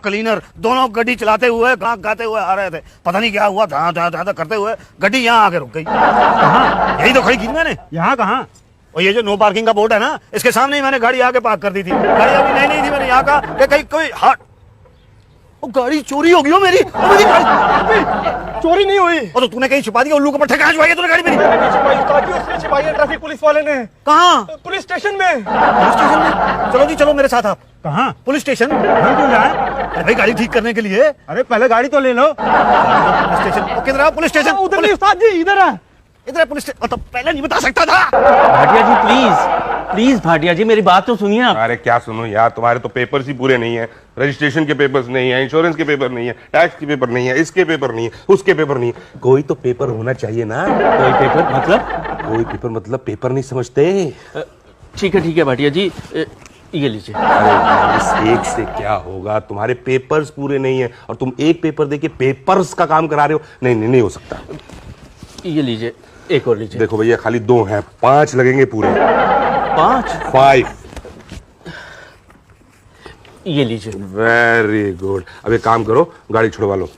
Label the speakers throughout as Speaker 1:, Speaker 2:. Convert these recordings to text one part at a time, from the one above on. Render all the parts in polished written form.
Speaker 1: Cleaner दोनों गड्डी चलाते हुए गाते हुए आ रहे थे। पता नहीं क्या हुआ, धा करते हुए गड्डी यहाँ आके रुक गई। कहाँ? यही तो खड़ी की मैंने।
Speaker 2: यहाँ कहाँ?
Speaker 1: और ये जो नो पार्किंग का बोर्ड है ना, इसके सामने ही मैंने गाड़ी आके पार्क कर दी थी। गाड़ी अभी नहीं थी, मैंने यहाँ कहा कि कहीं कोई हाथ गाड़ी चोरी होगी हो मेरी गाड़ी
Speaker 2: चोरी नहीं हुई।
Speaker 1: और तो तूने कहीं छुपा दी? उल्लू के पट्टे कहाँ छुपाई है तूने गाड़ी मेरी?
Speaker 2: उसने छिपाई है, ट्रैफिक पुलिस वाले ने।
Speaker 1: कहाँ?
Speaker 2: पुलिस स्टेशन में।
Speaker 1: पुलिस स्टेशन में? चलो जी चलो मेरे साथ आप।
Speaker 2: कहाँ?
Speaker 1: Police station.
Speaker 2: हम क्यों जाए?
Speaker 1: अरे भाई गाड़ी ठीक करने के लिए।
Speaker 2: अरे पहले गाड़ी तो ले लो।
Speaker 1: पुलिस स्टेशन किधर है? पुलिस स्टेशन
Speaker 2: उधर नहीं उस्ताद जी, इधर है।
Speaker 1: इधर है पुलिस स्टेशन। तो पहले नहीं बता सकता था।
Speaker 3: भाटिया जी प्लीज भाटिया जी मेरी बात तो सुनिए आप।
Speaker 4: अरे क्या सुनो यार, तुम्हारे तो पेपर्स ही पूरे नहीं है। रजिस्ट्रेशन के पेपर्स नहीं है, इंश्योरेंस के पेपर नहीं है, टैक्स के पेपर नहीं है, इसके पेपर नहीं है, उसके पेपर नहीं है। कोई तो पेपर होना चाहिए ना।
Speaker 3: कोई पेपर मतलब?
Speaker 4: कोई पेपर मतलब पेपर नहीं समझते।
Speaker 3: ठीक है भाटिया जी, ये लीजिए।
Speaker 4: अरे यार, इस एक से क्या होगा? तुम्हारे पेपर्स पूरे नहीं है और तुम एक पेपर देके पेपर्स का काम करा रहे हो। नहीं हो सकता।
Speaker 3: ये लीजिए, एक और लीजिए।
Speaker 4: देखो भैया, खाली 2 हैं, 5 लगेंगे पूरे। 5?
Speaker 3: ये लीजिए।
Speaker 4: Very good. अब एक काम करो, गाड़ी छुड़वा लो।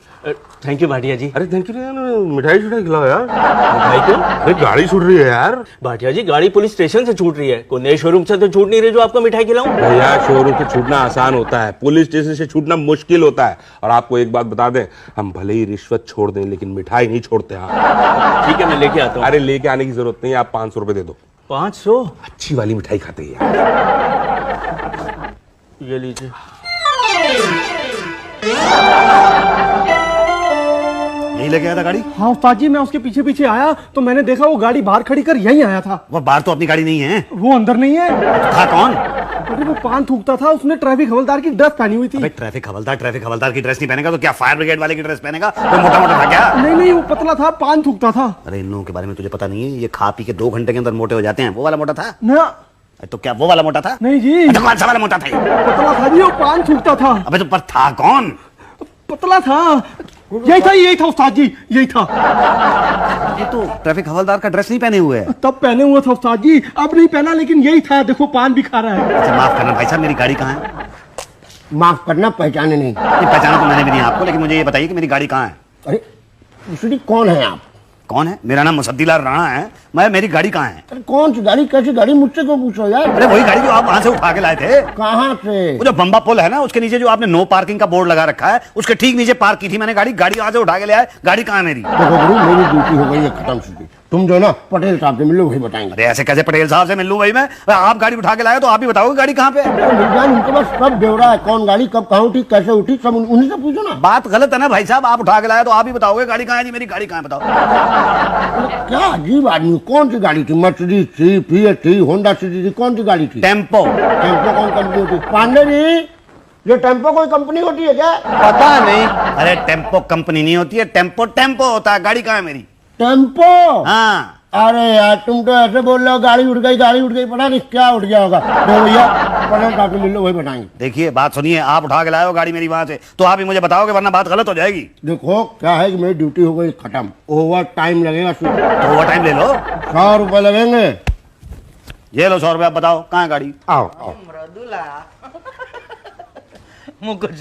Speaker 3: थैंक यू भाटिया जी।
Speaker 4: अरे थैंक यू मिठाई खिलाओ यार।
Speaker 3: मिठाई क्यों?
Speaker 4: अरे गाड़ी छूट रही है यार।
Speaker 3: भाटिया जी गाड़ी पुलिस स्टेशन से छूट रही है, कोई नए शोरूम से तो छूट नहीं रही जो आपको मिठाई खिलाऊं।
Speaker 4: भैया शोरूम से छूटना आसान होता है, पुलिस स्टेशन से छूटना मुश्किल होता है। और आपको एक बात बता दें, हम भले ही रिश्वत छोड़ दें लेकिन मिठाई नहीं छोड़ते। हाँ
Speaker 3: ठीक है, मैं लेके आता हूँ।
Speaker 4: अरे लेके आने की जरूरत नहीं है, आप 500 रुपए दे दो।
Speaker 3: 500?
Speaker 4: अच्छी वाली मिठाई खाते हैं यार।
Speaker 3: ये लीजिए।
Speaker 1: यही लेके आया था गाड़ी?
Speaker 2: हाँ उस्ताद जी, मैं उसके पीछे पीछे आया तो मैंने देखा वो गाड़ी बाहर खड़ी कर यहीं आया था।
Speaker 1: वो बाहर तो अपनी गाड़ी नहीं है।
Speaker 2: वो अंदर नहीं है।
Speaker 1: था कौन?
Speaker 2: अरे वो पान थूकता था, उसने ट्रैफिक हवलदार की ड्रेस पहनी हुई थी।
Speaker 1: अबे ट्रैफिक हवलदार की ड्रेस नहीं पहनेगा तो क्या फायर ब्रिगेड वाले की ड्रेस पहनेगा? तो मोटा था क्या?
Speaker 2: नहीं वो पतला था, पान थूकता था।
Speaker 1: अरे इन लोगों के बारे में तुझे पता नहीं है, ये खा पी के 2 घंटे के अंदर मोटे हो जाते हैं। वो वाला मोटा था
Speaker 2: ना?
Speaker 1: तो क्या वो वाला मोटा था?
Speaker 2: नहीं जी,
Speaker 1: तो कौन सा वाला मोटा था?
Speaker 2: पतला था जी, वो पान थूकता था।
Speaker 1: अबे तो पर था कौन?
Speaker 2: पतला था। यही था उस्ताद जी, यही था।
Speaker 1: ये तो ट्रैफिक हवलदार का ड्रेस नहीं पहने हुए है।
Speaker 2: तब पहने हुआ था उस्ताद जी, अब नहीं पहना, लेकिन यही था। देखो पान भी खा रहा है।
Speaker 1: अच्छा माफ करना भाई साहब, मेरी गाड़ी कहाँ है?
Speaker 5: माफ करना, पहचाने नहीं।
Speaker 1: ये पहचाना तो मैंने भी नहीं आपको, लेकिन मुझे ये बताइए कि मेरी गाड़ी कहाँ है?
Speaker 5: अरे दूसरी कौन है आप?
Speaker 1: कौन है? मेरा नाम मुसद्दीलाल राणा है। मेरी गाड़ी कहाँ है?
Speaker 5: अरे कौन सी गाड़ी, कैसी गाड़ी, मुझसे क्यों पूछो यार?
Speaker 1: अरे वही गाड़ी जो आप वहां से उठा के लाए थे।
Speaker 5: कहाँ से?
Speaker 1: वो जो बम्बा पुल है ना, उसके नीचे जो आपने नो पार्किंग का बोर्ड लगा रखा है, उसके ठीक नीचे पार्क की थी मैंने गाड़ी वहां से उठा के ले आए। गाड़ी कहाँ है मेरी?
Speaker 5: देखो गुरु, मेरी ड्यूटी हो गई है खत्म सीधी। तुम जो ना पटेल साहब से मिलो, वही बताएंगे।
Speaker 1: अरे ऐसे कैसे पटेल साहब से मिल लूं भाई मैं? आप गाड़ी उठा के लाए तो आप ही बताओगे गाड़ी कहाँ पे है?
Speaker 5: अरे मिर्जान, उनके पास सब ब्यौरा है, कौन गाड़ी कब कहाँ उठी, कैसे उठी, सब उन्हीं से पूछो ना।
Speaker 1: बात गलत है ना भाई साहब, आप उठा के लाए तो आप ही बताओगे गाड़ी कहाँ है जी। मेरी गाड़ी कहाँ है बताओ।
Speaker 5: क्या अजीब आदमी, कौन सी गाड़ी थी? मर्सिडीज थी, फिएट थी, होंडा सिटी थी, कौन सी गाड़ी थी?
Speaker 1: टेम्पो।
Speaker 5: टेम्पो कौन कंपनी होती? पांडे जी, ये टेम्पो कोई कंपनी होती है क्या?
Speaker 3: पता नहीं।
Speaker 1: अरे टेम्पो कंपनी नहीं होती है, टेम्पो होता है। गाड़ी कहाँ है मेरी?
Speaker 5: टेम्पो?
Speaker 1: हाँ।
Speaker 5: अरे यार तुम तो ऐसे बोल रहे हो, गाड़ी उठ गई, पता नहीं क्या उठ गया होगा। तो भैया पटेल साहब से मिल लो, वही बताएंगे।
Speaker 1: देखिए बात सुनिए, आप उठा के लाए हो गाड़ी मेरी वहां से, तो आप ही मुझे बताओगे, वरना बात गलत हो जाएगी।
Speaker 5: देखो क्या है कि मेरी ड्यूटी हो गई खत्म, ओवर टाइम लगेगा।
Speaker 1: तो ओवर टाइम ले लो।
Speaker 5: 100 रुपए लगेंगे।
Speaker 1: ये लो 100 रुपए। आप बताओ कहाँ है गाड़ी?
Speaker 5: आओ
Speaker 3: मुकुट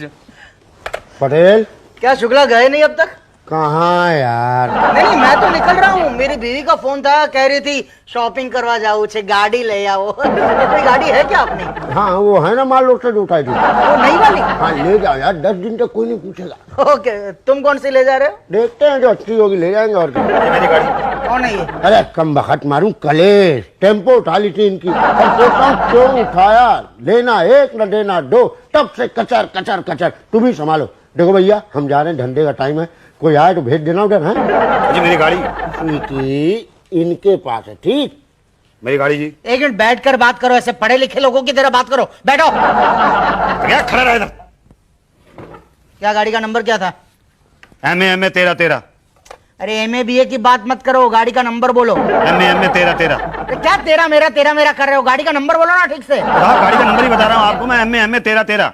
Speaker 5: पटेल।
Speaker 6: क्या शुक्ला गए नहीं अब तक?
Speaker 5: कहाँ यार?
Speaker 6: नहीं मैं तो निकल रहा हूँ। मेरी बीवी का फोन था, कह रही थी शॉपिंग करवा जाओ, छे गाड़ी ले आओ। तो कोई गाड़ी है क्या अपनी?
Speaker 5: हाँ वो है ना, माल रोड से जो उठाई थी।
Speaker 6: वो नई वाली?
Speaker 5: हाँ ले जाओ यार, 10 दिन तक कोई नहीं पूछेगा।
Speaker 6: ओके, तुम कौन सी ले जा रहे हो?
Speaker 5: देखते हैं जो अच्छी होगी ले जाएंगे। और क्या?
Speaker 1: मेरी गाड़ी
Speaker 6: कौन है ये?
Speaker 5: अरे कम बखत मारूं, कलेश टेम्पो उठा ली थी इनकी। अब सोचता हूँ क्यों उठाया, लेना एक न देना 2, तब से कचर कचर कचर। तुम ही संभालो। देखो भैया हम जा रहे हैं, धंधे का टाइम है, कोई आए तो भेज देना उधर। है
Speaker 1: जी मेरी गाड़ी?
Speaker 5: स्वीटी इनके पास है, ठीक?
Speaker 1: मेरी गाड़ी जी।
Speaker 6: एक मिनट बैठ कर बात करो, ऐसे पढ़े लिखे लोगों की तरह बात करो। बैठो।
Speaker 1: क्या खड़ा रहा इधर?
Speaker 6: क्या गाड़ी का नंबर क्या था?
Speaker 1: MA 1313।
Speaker 6: अरे MA BA की बात मत करो, गाड़ी का नंबर बोलो।
Speaker 1: MA 1313।
Speaker 6: क्या तेरा मेरा कर रहे हो? गाड़ी का नंबर बोलो ना ठीक से।
Speaker 1: हाँ गाड़ी का नंबर ही बता रहा हूँ आपको मैं। MA 1313।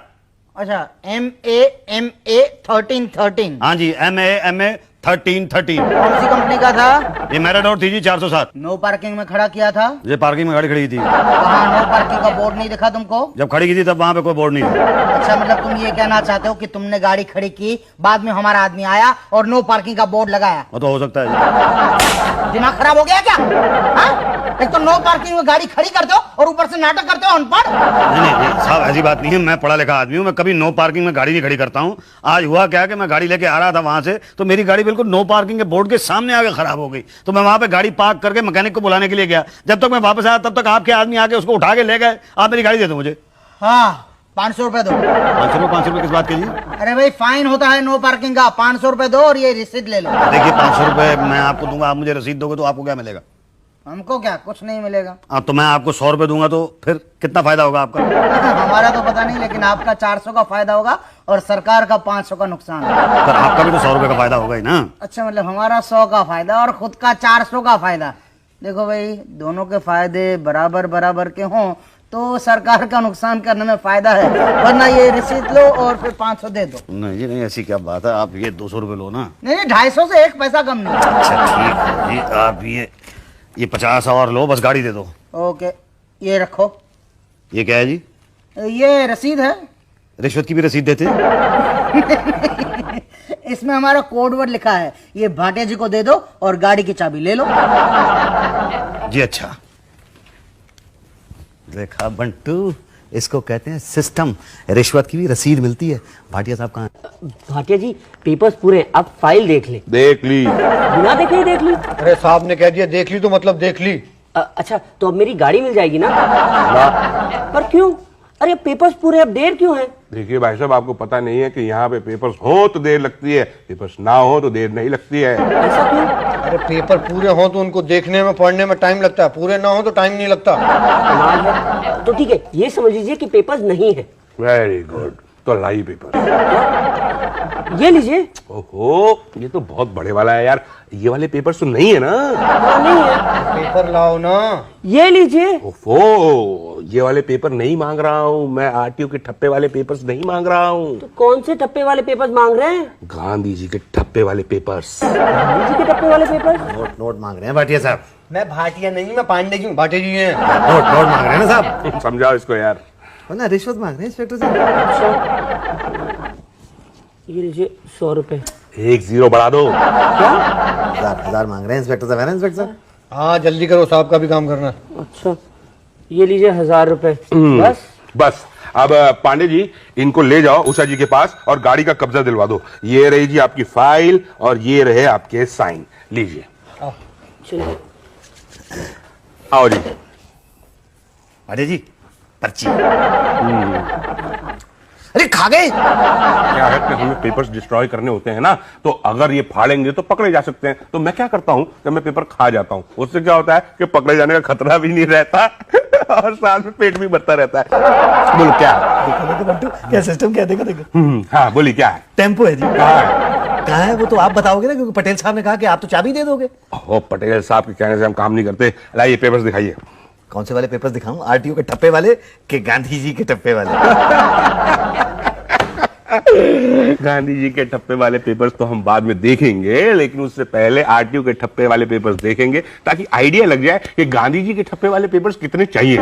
Speaker 6: अच्छा MA 1313।
Speaker 1: हाँ जी MA 1313।
Speaker 6: कौन सी कंपनी का था?
Speaker 1: ये मैराडोर थी जी 407।
Speaker 6: नो पार्किंग में खड़ा किया था?
Speaker 1: ये पार्किंग में गाड़ी खड़ी थी।
Speaker 6: वहाँ नो पार्किंग का बोर्ड नहीं दिखा तुमको?
Speaker 1: जब खड़ी की थी तब वहां पे कोई बोर्ड नहीं था।
Speaker 6: अच्छा, मतलब तुम ये कहना चाहते हो कि तुमने गाड़ी खड़ी की, बाद में हमारा आदमी आया और नो पार्किंग का बोर्ड लगाया?
Speaker 1: वो तो हो सकता है जी।
Speaker 6: दिमाग खराब हो गया क्या? हाँ? एक तो नो पार्किंग में गाड़ी खड़ी करते हो और ऊपर से नाटक करते हो अनपढ़।
Speaker 1: नहीं साहब, ऐसी बात नहीं है। मैं पढ़ा लिखा आदमी हूँ, मैं कभी नो पार्किंग में गाड़ी नहीं खड़ी करता हूँ। आज हुआ क्या कि मैं गाड़ी लेके आ रहा था वहां से, तो मेरी गाड़ी बिल्कुल नो पार्किंग के बोर्ड के सामने आके खराब हो गई। तो मैं वहां पे गाड़ी पार्क करके मैकेनिक को बुलाने के लिए गया। जब तक मैं वापस आया तब तक आपके आदमी आके उसको उठा के ले गए। आप मेरी गाड़ी दे दो मुझे।
Speaker 6: हाँ, 500 रुपए दो।
Speaker 1: 500 रुपए किस बात के जी?
Speaker 6: अरे भाई, फाइन होता है नो पार्किंग का। 500 रुपए दो और ये रसीद ले लो।
Speaker 1: देखिए 500 रुपए मैं आपको दूंगा, आप मुझे रसीद दोगे तो आपको क्या मिलेगा?
Speaker 6: हमको क्या, कुछ नहीं मिलेगा।
Speaker 1: तो मैं आपको 100 रुपए दूंगा तो फिर कितना फायदा होगा आपका?
Speaker 6: हमारा तो पता नहीं, लेकिन आपका 400 का फायदा होगा और सरकार का 500 का नुकसान होगा।
Speaker 1: पर आपका भी तो 100 रुपए का फायदा होगा ही ना।
Speaker 6: अच्छा, मतलब हमारा 100 का फायदा और खुद का 400 का फायदा। देखो भाई, दोनों के फायदे बराबर बराबर के हों तो सरकार का नुकसान करने में फायदा है, वरना ये रसीद लो और फिर 500 दे दो।
Speaker 1: नहीं जी नहीं, ऐसी क्या बात है। आप ये 200 रुपए लो ना।
Speaker 6: नहीं, 250 से 1 पैसा कम नहीं।
Speaker 1: अच्छा ठीक है जी, आप ये 50 और लो, बस गाड़ी दे दो।
Speaker 6: ओके, ये रखो।
Speaker 1: ये क्या है जी?
Speaker 6: ये रसीद है।
Speaker 1: रिश्वत की भी रसीद देते हैं?
Speaker 6: इसमें हमारा कोड वर्ड लिखा है। ये भाटिया जी को दे दो और गाड़ी की चाबी ले लो।
Speaker 1: जी अच्छा। देखा बंटू, इसको कहते हैं सिस्टम। रिश्वत की भी रसीद मिलती है। भाटिया साहब कहाँ हैं?
Speaker 3: भाटिया जी, पेपर्स पूरे हैं, आप फाइल देख लें।
Speaker 4: देख ली।
Speaker 3: बिना देखे ही देख ली?
Speaker 2: अरे साहब ने कह दिया देख ली तो मतलब देख ली।
Speaker 3: अच्छा, तो अब मेरी गाड़ी मिल जाएगी ना? पर क्यों? अरे पेपर्स पूरे, अब देर क्यों है?
Speaker 4: देखिए भाई साहब, आपको पता नहीं है कि यहाँ पे पेपर्स हो तो देर लगती है, पेपर्स ना हो तो देर नहीं लगती है।
Speaker 3: ऐसा क्यों?
Speaker 2: अरे पेपर पूरे हो तो उनको देखने में पढ़ने में टाइम लगता है, पूरे ना हो तो टाइम नहीं लगता।
Speaker 3: कमाल है। तो ठीक है, ये समझ लीजिए कि पेपर्स नहीं है।
Speaker 4: वेरी गुड, तो लाई पेपर।
Speaker 3: ये लीजिए।
Speaker 4: ओहो, ये तो बहुत बड़े वाला है यार। ये वाले पेपर्स तो नहीं है ना?
Speaker 3: नहीं है।
Speaker 2: पेपर लाओ ना।
Speaker 3: ये लीजिए।
Speaker 4: ओहो, ये वाले पेपर नहीं मांग रहा हूँ मैं। आरटीओ के ठप्पे वाले पेपर्स नहीं मांग रहा हूँ।
Speaker 3: तो कौन से ठप्पे वाले पेपर्स मांग रहे हैं?
Speaker 4: गांधी जी के ठप्पे वाले पेपर्स।
Speaker 3: गांधी जी के ठप्पे वाले पेपर्स?
Speaker 1: नोट मांग रहे हैं भाटिया साहब।
Speaker 2: मैं भाटिया नहीं, मैं पांडे जी हूँ। भाटिया जी हैं।
Speaker 1: नोट मांग रहे हैं ना साहब।
Speaker 4: समझाओ इसको यार।
Speaker 1: ना रिश्वत मांग रहे हैं इंस्पेक्टर साहब।
Speaker 3: ये लीजिए 100 रुपए।
Speaker 4: 1 0 बढ़ा दो।
Speaker 3: क्या?
Speaker 1: 1000 मांग रहे हैं इंस्पेक्टर साहब, है ना इंस्पेक्टर साहब?
Speaker 2: हाँ जल्दी करो, साहब का भी काम करना है।
Speaker 3: अच्छा, ये लीजिए 1000 रुपए। बस?
Speaker 4: बस अब पांडे जी, इनको ले जाओ उषा जी के पास और गाड़ी का कब्जा दिलवा दो। ये रही जी आपकी फाइल और ये रहे आपके साइन। लीजिए,
Speaker 3: चलिए।
Speaker 4: आओ जी।
Speaker 1: अरे जी पर्ची। अरे खा गए।
Speaker 4: क्या है कि हमें पेपर्स डिस्ट्रॉय करने होते हैं ना, तो अगर ये फाड़ेंगे तो पकड़े जा सकते हैं। तो मैं क्या करता हूँ कि मैं पेपर खा जाता हूँ। उससे क्या होता है कि पकड़े जाने का खतरा भी नहीं रहता और साथ में पेट भी भरता रहता है। बोलो क्या है?
Speaker 1: बंटू क्या सिस्टम, क्या देखो देखो।
Speaker 4: हाँ बोली क्या है?
Speaker 1: टेम्पो है जी।
Speaker 4: कहाँ है?
Speaker 1: कहाँ है वो तो आप बताओगे ना, क्योंकि पटेल साहब ने कहा कि आप तो चाबी दे दोगे।
Speaker 4: ओ पटेल साहब के कहने से हम काम नहीं करते। लाइए पेपर्स दिखाइए।
Speaker 1: कौन से वाले पेपर्स दिखाऊं? आरटीओ के ठप्पे वाले कि गांधी जी के ठप्पे वाले?
Speaker 4: गांधी जी के ठप्पे वाले पेपर्स तो हम बाद में देखेंगे, लेकिन उससे पहले आरटीओ के ठप्पे वाले पेपर्स देखेंगे ताकि आइडिया लग जाए कि गांधी जी के ठप्पे वाले पेपर्स कितने चाहिए।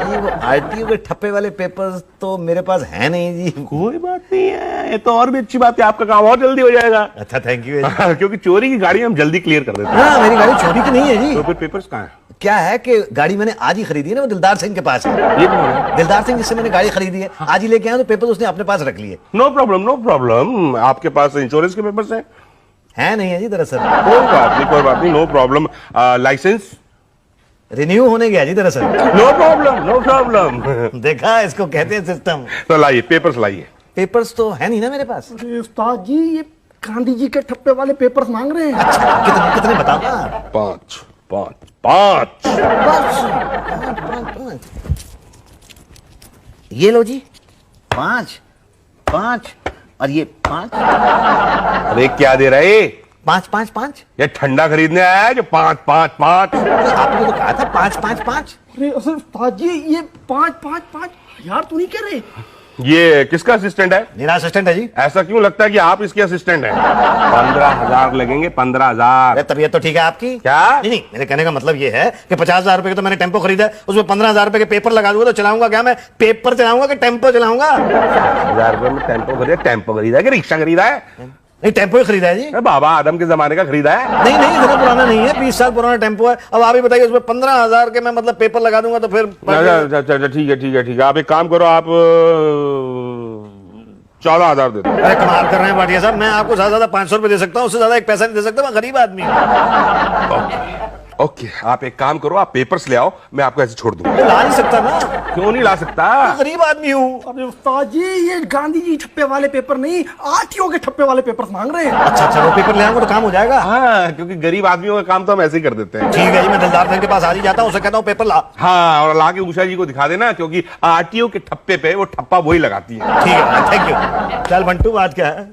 Speaker 1: वो आरटीओ के ठप्पे वाले पेपर्स तो मेरे पास है नहीं जी।
Speaker 4: कोई बात नहीं है, ये तो और भी अच्छी बात है, आपका काम और जल्दी हो जाएगा।
Speaker 1: अच्छा थैंक यू।
Speaker 4: क्योंकि चोरी की गाड़ी हम जल्दी क्लियर कर देते हैं।
Speaker 1: हाँ मेरी गाड़ी चोरी की नहीं है जी।
Speaker 4: तो फिर पेपर्स कहाँ हैं?
Speaker 1: क्या है कि गाड़ी मैंने आज ही खरीदी है ना, वो दिलदार सिंह के पास है।
Speaker 4: ये कौन है?
Speaker 1: दिलदार सिंह जिससे मैंने गाड़ी खरीदी है, आज ही लेके आया तो पेपर उसने अपने पास रख लिए।
Speaker 4: No problem no problem. आपके पास इंश्योरेंस के पेपर्स हैं?
Speaker 1: है नहीं है जी दरअसल।
Speaker 4: कोई बात नहीं, कोई बात नहीं, नो प्रॉब्लम। लाइसेंस?
Speaker 1: रिन्यू होने गया जी दरअसल।
Speaker 4: No problem no problem.
Speaker 1: देखा, इसको कहते हैं सिस्टम।
Speaker 4: तो लाइए पेपर्स लाइए।
Speaker 1: पेपर्स तो है नहीं ना मेरे पास।
Speaker 2: अरे उस्ताद जी, ये गांधी जी के ठप्पे वाले पेपर्स मांग रहे हैं।
Speaker 1: अच्छा कितने कितने बताओ ना।
Speaker 4: 5 5 5।
Speaker 1: ये लो जी 5 5 और ये 5
Speaker 4: अरे क्या दे रहे?
Speaker 1: 5 5 5।
Speaker 4: ये ठंडा खरीदने आया है जो 5 5 5?
Speaker 1: आपने तो कहा था 5 5 5।
Speaker 2: अरे उस्ताद जी, ये 5 5 5 यार तू नहीं कह रहे?
Speaker 4: ये किसका असिस्टेंट है?
Speaker 1: मेरा असिस्टेंट है जी।
Speaker 4: ऐसा क्यों लगता है कि आप इसके असिस्टेंट हैं? 15,000 लगेंगे, 15,000।
Speaker 1: अरे तबीयत तो ठीक है आपकी?
Speaker 4: क्या?
Speaker 1: नहीं नहीं, मेरे कहने का मतलब ये है कि 50,000 रुपए का तो मैंने टेम्पो खरीदा है, उसमें 15,000 रुपए के पेपर लगा दूंगा तो चलाऊंगा क्या मैं? पेपर चलाऊंगा कि टेम्पो चलाऊंगा?
Speaker 4: 50,000 रुपए में टेम्पो खरीदा है कि रिक्शा खरीदा है?
Speaker 1: नहीं, टेम्पो ही खरीदा है जी।
Speaker 4: अरे बाबा आदम के जमाने का खरीदा है।
Speaker 1: नहीं नहीं, इतना पुराना नहीं है, 20 साल पुराना टेम्पो है। अब आप ही बताइए, उसमें 15,000 के मैं मतलब पेपर लगा दूंगा तो फिर
Speaker 4: अच्छा, ठीक है। आप एक काम करो, आप 14,000 दे दो।
Speaker 1: अरे कमाल कर रहे हैं भाटिया साहब, मैं आपको ज्यादा 500 रुपए दे सकता हूँ, उससे ज्यादा एक पैसा नहीं दे सकता, मैं गरीब आदमी हूँ।
Speaker 4: ओके, आप एक काम करो, आप पेपर्स ले आओ, मैं आपको ऐसे छोड़ दूंगा।
Speaker 1: ला नहीं सकता ना,
Speaker 4: क्यों नहीं ला सकता?
Speaker 1: गरीब आदमी हूँ।
Speaker 7: अरे उस्ताद जी, ये गांधी जी ठप्पे वाले पेपर नहीं, आरटीओ के ठप्पे वाले पेपर मांग रहे हैं।
Speaker 1: अच्छा, वो पेपर ले आऊंगा तो काम हो जाएगा।
Speaker 4: हाँ, क्योंकि गरीब आदमियों का काम तो हम ऐसे ही कर देते हैं।
Speaker 1: ठीक है जी, मैं दिलदार सिंह के पास आज ही जाता हूँ, उसे कहता हूँ पेपर ला।
Speaker 4: हाँ, और ला के उषा जी को दिखा देना, क्योंकि आरटीओ के ठप्पे पे वो ठप्पा वही लगाती है।
Speaker 1: ठीक है, थैंक यू। चल बंटू, बात क्या है?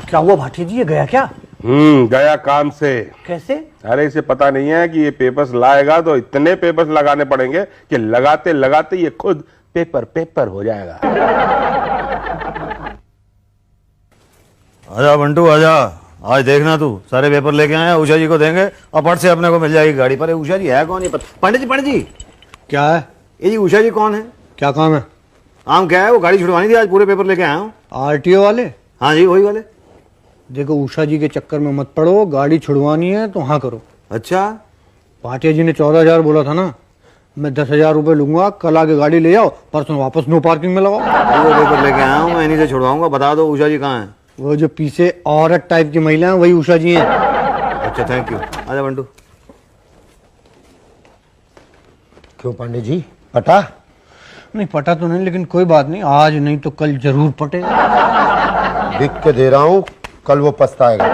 Speaker 7: क्या हुआ भाटिया जी, ये गया क्या?
Speaker 4: गया काम से।
Speaker 7: कैसे?
Speaker 4: अरे इसे पता नहीं है कि ये पेपर्स लाएगा तो इतने पेपर्स लगाने पड़ेंगे कि लगाते लगाते ये खुद पेपर हो जाएगा।
Speaker 1: आजा बंटू आजा, आज देखना तू सारे पेपर लेके आया, उषा जी को देंगे और फट से अपने को मिल जाएगी गाड़ी पर। उषा जी है कौन? ये पंडित जी
Speaker 2: क्या है?
Speaker 1: ये जी उषा जी कौन है?
Speaker 2: क्या काम है?
Speaker 1: आम क्या है, वो गाड़ी छुड़वानी थी, आज पूरे पेपर लेके आया हूँ।
Speaker 2: आरटीओ वाले?
Speaker 1: हाँ जी, वही वाले।
Speaker 2: देखो, उषा जी के चक्कर में मत पड़ो, गाड़ी छुड़वानी है तो हाँ करो।
Speaker 1: अच्छा,
Speaker 2: भाटिया जी ने 14,000 बोला था ना, मैं 10,000 रुपए लूंगा, कल आके गाड़ी ले जाओ, परसों वापस नो पार्किंग में लगाओ।
Speaker 1: पूरे पेपर लेके आया हूँ, मैं इन्हीं से छुड़वाऊंगा। बता दो उषा जी कहाँ है?
Speaker 2: वो जो पीछे औरत टाइप की महिला है, वही उषा जी हैं।
Speaker 1: अच्छा, थैंक यू। आजा बंटू।
Speaker 5: क्यों पांडे जी, पटा?
Speaker 2: नहीं पटा तो नहीं, लेकिन कोई बात नहीं, आज नहीं तो कल जरूर पटेगा।
Speaker 5: लिख के दे रहा हूँ, कल वो पछताएगा।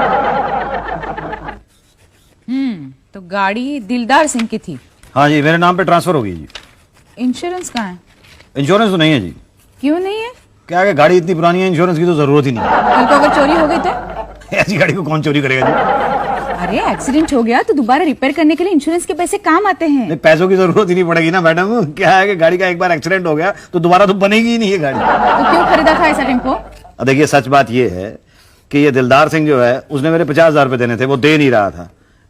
Speaker 8: तो गाड़ी दिलदार सिंह की थी।
Speaker 1: हाँ जी, मेरे नाम पे ट्रांसफर होगी जी।
Speaker 8: इंश्योरेंस कहाँ है?
Speaker 1: इंश्योरेंस तो नहीं है जी।
Speaker 8: क्यों नहीं है?
Speaker 1: क्या है, गाड़ी इतनी पुरानी है, इंश्योरेंस की तो जरूरत ही नहीं
Speaker 8: कल को अगर चोरी हो गई तो?
Speaker 1: ऐसी गाड़ी को कौन चोरी करेगा जी?
Speaker 8: अरे एक्सीडेंट हो गया तो दोबारा रिपेयर करने के लिए इंश्योरेंस के पैसे काम आते हैं।
Speaker 1: नहीं, पैसों की जरूरत ही नहीं पड़ेगी ना मैडम। क्या है कि गाड़ी का एक बार एक्सीडेंट हो गया तो दोबारा तो बनेगी ही नहीं है गाड़ी।
Speaker 8: तो क्यों खरीदा था ऐसा टेम्पो?
Speaker 1: देखिए, सच बात ये है कि ये दिलदार सिंह जो है, उसने मेरे 50,000 रुपए देने थे, वो दे नहीं रहा था,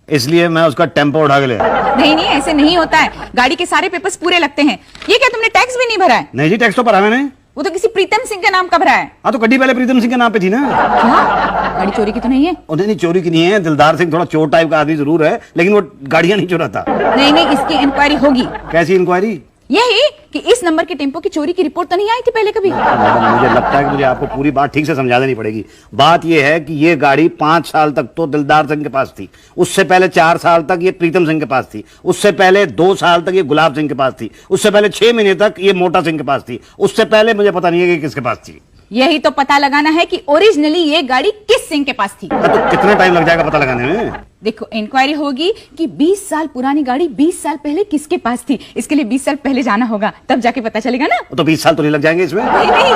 Speaker 1: इसलिए मैं उसका टेम्पो उठा के ले आया।
Speaker 8: नहीं नहीं, ऐसे नहीं होता है, गाड़ी के सारे पेपर्स पूरे लगते हैं। ये क्या तुमने टैक्स भी नहीं भरा है?
Speaker 1: नहीं जी, टैक्स तो भरा मैंने।
Speaker 8: वो तो किसी प्रीतम सिंह के नाम का भरा है।
Speaker 1: हाँ, तो गड्डी पहले प्रीतम सिंह के नाम पे थी ना।
Speaker 8: क्या गाड़ी चोरी की तो नहीं है?
Speaker 1: उन्हें नहीं, चोरी की नहीं है। दिलदार सिंह थोड़ा चोर टाइप का आदमी जरूर है, लेकिन वो गाड़ियां नहीं चुराता।
Speaker 8: नहीं नहीं, इसकी इंक्वायरी होगी।
Speaker 1: कैसी इंक्वायरी?
Speaker 8: यही कि इस नंबर के टेम्पो की चोरी की रिपोर्ट तो नहीं आई थी पहले कभी?
Speaker 1: मैडम, मुझे लगता है कि मुझे आपको पूरी बात ठीक से समझा देनी पड़ेगी। बात यह है कि ये गाड़ी 5 साल तक तो दिलदार सिंह के पास थी, उससे पहले 4 साल तक ये प्रीतम सिंह के पास थी, उससे पहले 2 साल तक ये गुलाब सिंह के पास थी, उससे पहले 6 महीने तक ये मोटा सिंह के पास थी, उससे पहले मुझे पता नहीं है कि किसके पास थी।
Speaker 8: यही तो पता लगाना है कि ओरिजिनली ये गाड़ी किस सिंह के पास थी।
Speaker 1: तो कितना टाइम लग जाएगा पता लगाने में?
Speaker 8: देखो, इंक्वायरी होगी कि 20 साल पुरानी गाड़ी 20 साल पहले किसके पास थी। इसके लिए 20 साल पहले जाना होगा, तब जाके पता चलेगा ना।
Speaker 1: तो 20 साल तो नहीं लग जाएंगे इसमें?
Speaker 8: नहीं नहीं,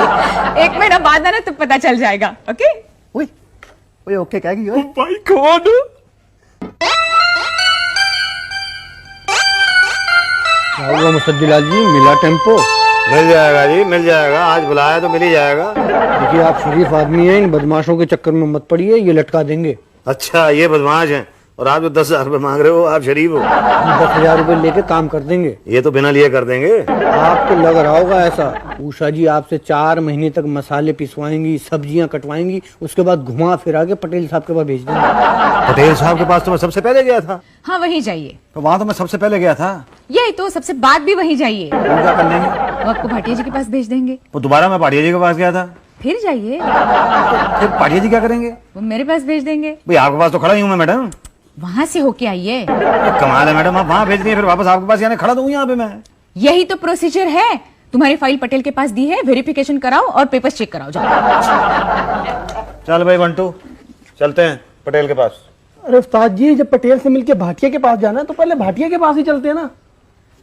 Speaker 8: 1 महीना बाद आना तो पता चल जाएगा। ओके?
Speaker 1: ओए ओके कहेगी।
Speaker 4: भाई कौन?
Speaker 2: क्या हुआ मुसद्दीलाल जी, मिला टेम्पो?
Speaker 1: मिल जाएगा जी, मिल जाएगा। आज बुलाया तो मिल ही जाएगा।
Speaker 2: देखिए, आप शरीफ आदमी हैं, इन बदमाशों के चक्कर में मत पड़िए, ये लटका देंगे।
Speaker 1: अच्छा, ये बदमाश हैं और आप जो 10,000 रुपए मांग रहे हो, आप शरीफ हो?
Speaker 2: हम 10,000 रुपए लेके काम कर देंगे।
Speaker 1: ये तो बिना लिए कर देंगे।
Speaker 2: आपको लग रहा होगा ऐसा। उषा जी आपसे 4 महीने तक मसाले पिसवाएंगी, सब्जियां कटवाएंगी, उसके बाद घुमा फिरा के पटेल साहब के पास भेज देंगे।
Speaker 1: पटेल साहब के पास तो मैं सबसे पहले गया था।
Speaker 8: हाँ, वही जाइए।
Speaker 1: तो वहां तो मैं सबसे पहले गया था।
Speaker 8: यही तो, सबसे बाद भी वही जाइए।
Speaker 1: वो क्या कर लेंगे?
Speaker 8: वो आपको भाटिया जी के पास भेज देंगे।
Speaker 1: वो दोबारा मैं पाटिया जी के पास गया था।
Speaker 8: फिर जाइए,
Speaker 1: फिर पाटिया जी क्या करेंगे?
Speaker 8: वो मेरे पास भेज देंगे।
Speaker 1: भाई आपके पास तो खड़ा ही हूँ मैं मैडम।
Speaker 8: वहां से होके आइए।
Speaker 1: कमाल है मैडम, आप वहां भेज दिए, फिर वापस आपके पास यानी खड़ा तो हूँ यहाँ पे मैं।
Speaker 8: यही तो प्रोसीजर है। तुम्हारी फाइल पटेल के पास दी है, वेरिफिकेशन कराओ और पेपर्स चेक कराओ। जाओ।
Speaker 1: चल भाई बंटू, चलते हैं पटेल के पास।
Speaker 7: अरे उस्ताद जी, जब पटेल से मिलके भाटिया के पास जाना है तो पहले भाटिया के पास ही चलते हैं ना।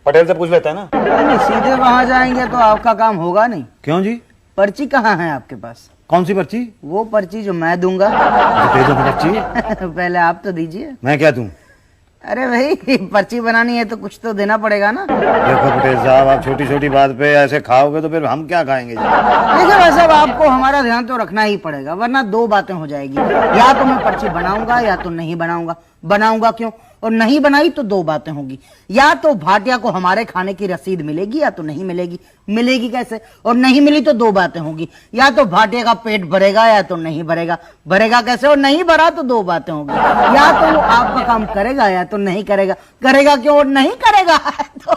Speaker 1: पटेल से पूछ लेते हैं ना।
Speaker 6: नहीं, सीधे वहां जाएंगे तो आपका काम होगा नहीं।
Speaker 1: क्यों जी?
Speaker 6: पर्ची कहाँ है आपके पास?
Speaker 1: कौन सी पर्ची?
Speaker 6: वो पर्ची जो मैं दूंगा।
Speaker 1: दे दो पर्ची।
Speaker 6: पहले आप तो दीजिए।
Speaker 1: मैं क्या दूं?
Speaker 6: अरे भाई पर्ची बनानी है तो कुछ तो देना पड़ेगा ना।
Speaker 1: देखो पटेल साहब, आप छोटी छोटी बात पे ऐसे खाओगे तो फिर हम क्या खाएंगे जी?
Speaker 6: देखिए भाई साहब, आपको हमारा ध्यान तो रखना ही पड़ेगा, वरना दो बातें हो जाएगी। या तो मैं पर्ची बनाऊंगा या तो नहीं बनाऊंगा। बनाऊंगा क्यों, और नहीं बनाई तो दो बातें होगी। या तो भाटिया को हमारे खाने की रसीद मिलेगी या तो नहीं मिलेगी। मिलेगी कैसे, और नहीं मिली तो दो बातें होगी। या तो भाटिया का पेट भरेगा या तो नहीं भरेगा। भरेगा कैसे, और नहीं भरा तो दो बातें होगी। या तो वो आपका काम करेगा या तो नहीं करेगा। करेगा क्यों, और नहीं करेगा तो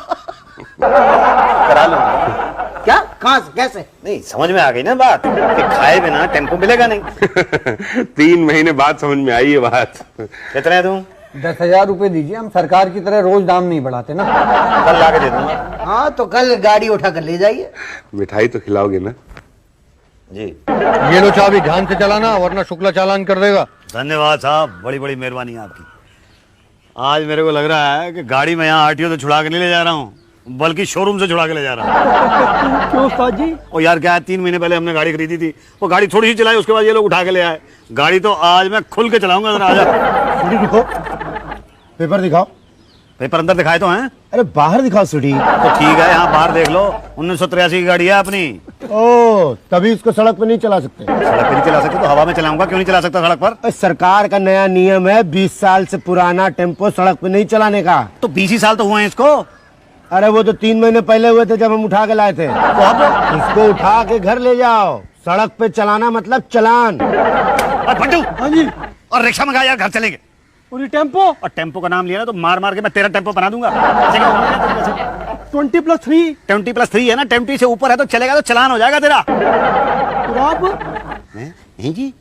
Speaker 1: करा लूंगा।
Speaker 6: क्या, कहां से, कैसे?
Speaker 1: नहीं, समझ में आ गई ना बात कि खाए बिना टेम्पो मिलेगा नहीं।
Speaker 4: 3 महीने बाद समझ में आई ये बात।
Speaker 1: कितने दूं?
Speaker 2: 10,000 रुपए दीजिए, हम सरकार की तरह रोज दाम नहीं बढ़ाते ना।
Speaker 1: कल ला के दे दूंगा।
Speaker 6: हाँ तो कल गाड़ी उठा कर ले जाइए।
Speaker 4: मिठाई तो खिलाओगे ना?
Speaker 1: जी
Speaker 2: ये लो चाबी, ध्यान से चलाना वरना शुक्ला चालान कर देगा।
Speaker 1: धन्यवाद साहब, बड़ी बड़ी मेहरबानी आपकी। आज मेरे को लग रहा है कि गाड़ी में यहाँ आरटीओ से छुड़ा के नहीं ले जा रहा हूँ, बल्कि शोरूम से छुड़ा के ले जा रहा हूँ।
Speaker 2: क्यों उस्ताद जी?
Speaker 1: और यार क्या है, 3 महीने पहले हमने गाड़ी खरीदी थी, वो गाड़ी थोड़ी सी चलाई, उसके बाद ये लोग उठा के ले आए। गाड़ी तो आज मैं खुल के चलाऊंगा। जरा आजा।
Speaker 5: रुको, पेपर दिखाओ।
Speaker 1: पेपर अंदर दिखाए तो हैं?
Speaker 5: अरे बाहर दिखाओ सुडी।
Speaker 1: तो ठीक है, यहाँ बाहर देख लो। 1983 की गाड़ी है अपनी।
Speaker 5: ओ, तभी इसको सड़क पे नहीं चला सकते।
Speaker 1: सड़क पे नहीं चला सकते तो हवा में चलाऊंगा। क्यों नहीं चला सकता सड़क पर?
Speaker 5: सरकार का नया नियम है 20 साल से पुराना टेम्पो सड़क पे नहीं चलाने का।
Speaker 1: तो 20 ही साल तो हुए हैं इसको।
Speaker 5: अरे वो तो 3 महीने पहले हुए थे जब हम उठा के लाए थे।
Speaker 1: तो अब
Speaker 5: इसको उठा के घर ले जाओ। सड़क पे चलाना मतलब चालान।
Speaker 1: और फट्टू,
Speaker 2: हाँ जी।
Speaker 1: और रिक्शा मंगा यार, घर चलेंगे।
Speaker 2: पूरी टेम्पो
Speaker 1: और टेम्पो का नाम लिया ना तो मार मार के मैं तेरा टेम्पो बना दूंगा।
Speaker 2: 20+3
Speaker 1: 20+3 है ना, 20 से ऊपर है तो चलेगा, तो चलान हो जाएगा तेरा।
Speaker 2: तो आप
Speaker 1: नहीं जी।